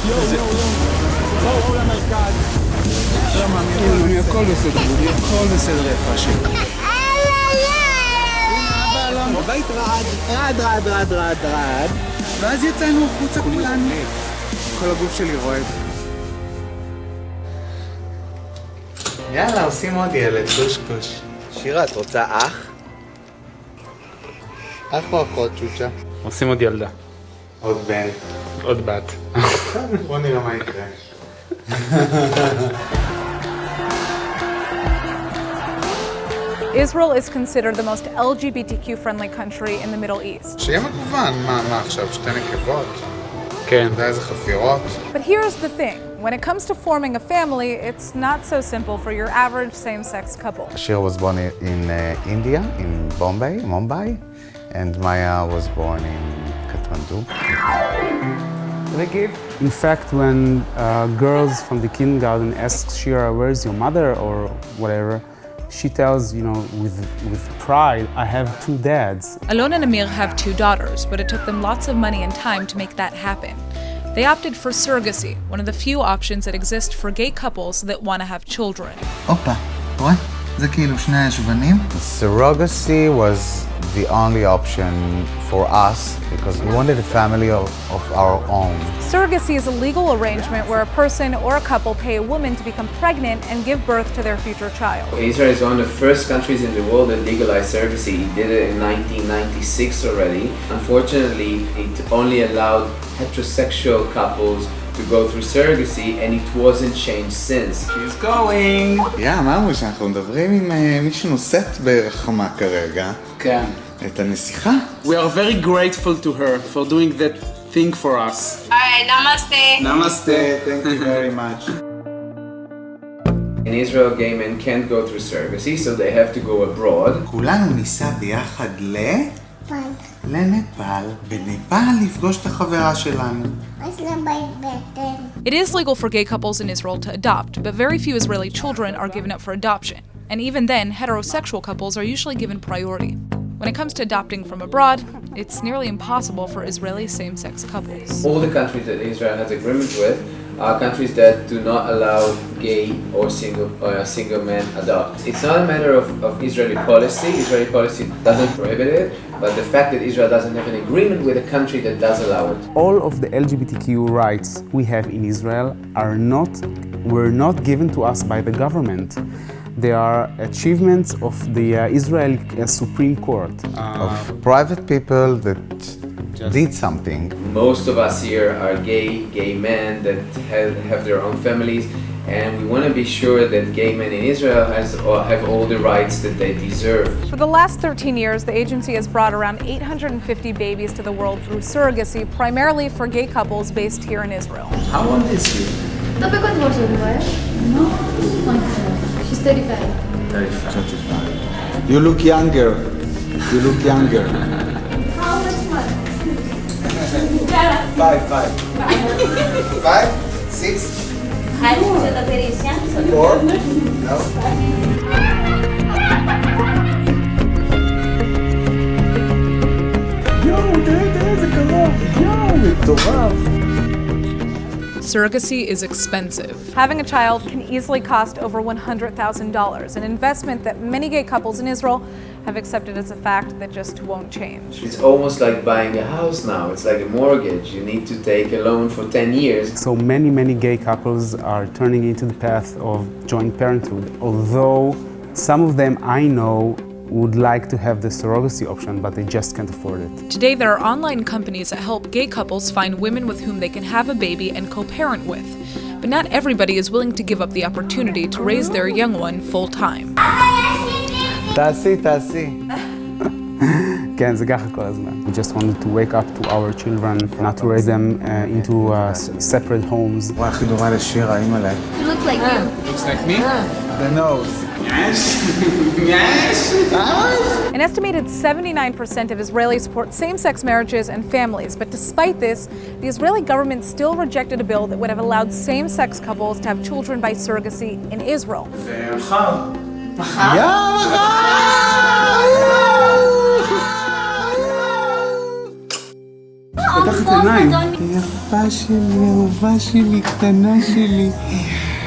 בואו למרכז. הכל בסדר, הכל בסדר יפה שלי. הבית רעד. ואז יצאנו החוצה כולנו. כל הגוף שלי רועד. יאללה, עושים עוד ילד, קוש. שירה, את רוצה אח? אח או אחות, צ'וצ'ה? עושים עוד ילדה. עוד בן. עוד בת. בוא נראה מה יקרה. Israel is considered the most LGBTQ-friendly country in the Middle East. שיהיה מגוון, מה עכשיו, שתי נקבות? כן. אתה יודע איזה חפירות? But here's the thing. When it comes to forming a family, it's not so simple for your average same-sex couple. Shira was born in India, in Mumbai, and Maya was born in Kathmandu. They give. In fact, when girls from the kindergarten ask Shira, where's your mother or whatever, she tells, with pride, I have two dads. Alon and Amir have two daughters, but it took them lots of money and time to make that happen. They opted for surrogacy, one of the few options that exist for gay couples that want to have children. הופה, אתה רואה? זה כאילו שני הישבנים. Surrogacy was the only option for us because we wanted a family of our own. Surrogacy is a legal arrangement where a person or a couple pay a woman to become pregnant and give birth to their future child. Israel is one of the first countries in the world that legalized surrogacy. It did it in 1996 already. Unfortunately, it only allowed heterosexual couples to go through surrogacy and it wasn't changed since. He's going! אמרנו שאנחנו מדברים עם מי שנושאת ברחמה כרגע. כן. את הנסיכה. We are very grateful to her for doing that thing for us. Alright, namaste. Namaste, thank you very much. In Israel, gay men can't go through surrogacy, so they have to go abroad. כולנו ניסע ביחד לנפאל. בנפאל לפגוש את החברה שלנו. It is legal for gay couples in Israel to adopt, but very few Israeli children are given up for adoption. And even then, heterosexual couples are usually given priority. When it comes to adopting from abroad, it's nearly impossible for Israeli same-sex couples. All the countries that Israel has agreements with are countries that do not allow gay or single men adopt. It's not a matter of Israeli policy. Israeli policy doesn't prohibit it, but the fact that Israel doesn't have an agreement with a country that does allow it. All of the LGBTQ rights we have in Israel were not given to us by the government. They are achievements of the Israeli Supreme Court. Of private people that did something. Most of us here are gay men that have their own families, and we want to be sure that gay men in Israel have all the rights that they deserve. For the last 13 years, the agency has brought around 850 babies to the world through surrogacy, primarily for gay couples based here in Israel. How old is she? She's 35. 35. You look younger. How much money? 5. 5? 6? 4? No? תראה איזה קרוב. מטורף. Surrogacy is expensive. Having a child can easily cost over $100,000, an investment that many gay couples in Israel have accepted as a fact that just won't change. It's almost like buying a house now. It's like a mortgage. You need to take a loan for 10 years. So many gay couples are turning into the path of joint parenthood, although some of them I know would like to have the surrogacy option, but they just can't afford it. Today, there are online companies that help gay couples find women with whom they can have a baby and co-parent with. But not everybody is willing to give up the opportunity to raise their young one full-time. תעשי. כן, זה ככה כל הזמן. We just wanted to wake up to our children, not to raise them into separate homes. וואי, הכי דומה לשירה, אימא'לה. You look like you. Looks like me? The nose. An estimated 79% of Israelis support same-sex marriages and families, but despite this, the Israeli government still rejected a bill that would have allowed same-sex couples to have children by surrogacy in Israel. פתח את עיניים. יפה שלי, אהובה שלי, קטנה שלי,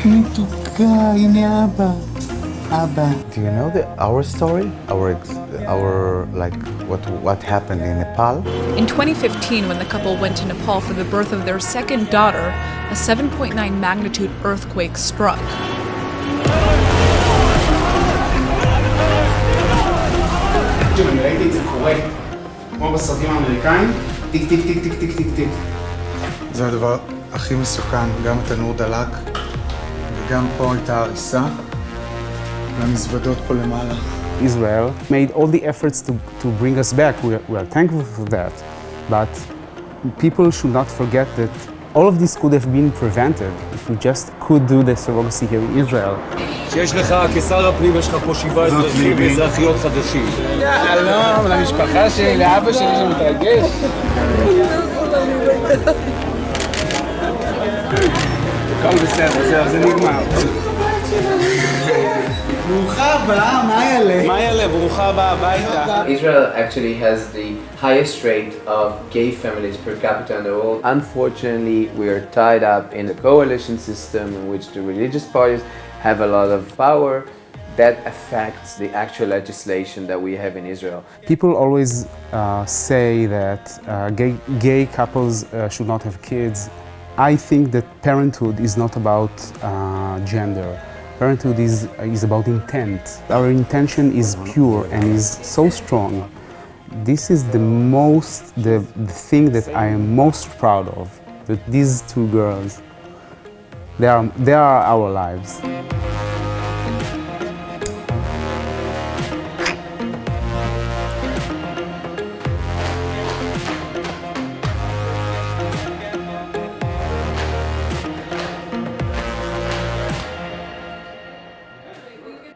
מתוקה, הנה אבא. אבא. Do you know our story? Our like what happened in Nepal? In 2015, when the couple went to Nepal for the birth of their second daughter, a 7.9 magnitude earthquake struck. אני ראיתי את זה קורה, כמו בסרטים האמריקאים, טיק טיק טיק טיק טיק טיק טיק. זה הדבר הכי מסוכן, גם התנור דלק, וגם פה הייתה הריסה, והמזוודות פה למעלה. Israel made all the efforts to bring us back. We are thankful for that. But people should not forget that all of this could have been prevented if we just could do the surrogacy here in Israel. שיש לך, כשר הפנים, יש לך פה 7 אזרחים ואזרחיות חדשים. שלום, למשפחה שלי, לאבא שלי שמתרגש. הכל בסדר, זה נגמר. ברוכה הבאה, מה יעלה? מה יעלה? ברוכה הבאה הביתה. Israel actually has the highest rate of gay families per capita in the world. Unfortunately, we are tied up in a coalition system in which the religious parties have a lot of power that affects the actual legislation that we have in Israel. People always say that gay couples should not have kids. I think that parenthood is not about gender. Parenthood is about intent. Our intention is pure and is so strong. This is the thing that I am most proud of, that these two girls, they are our lives.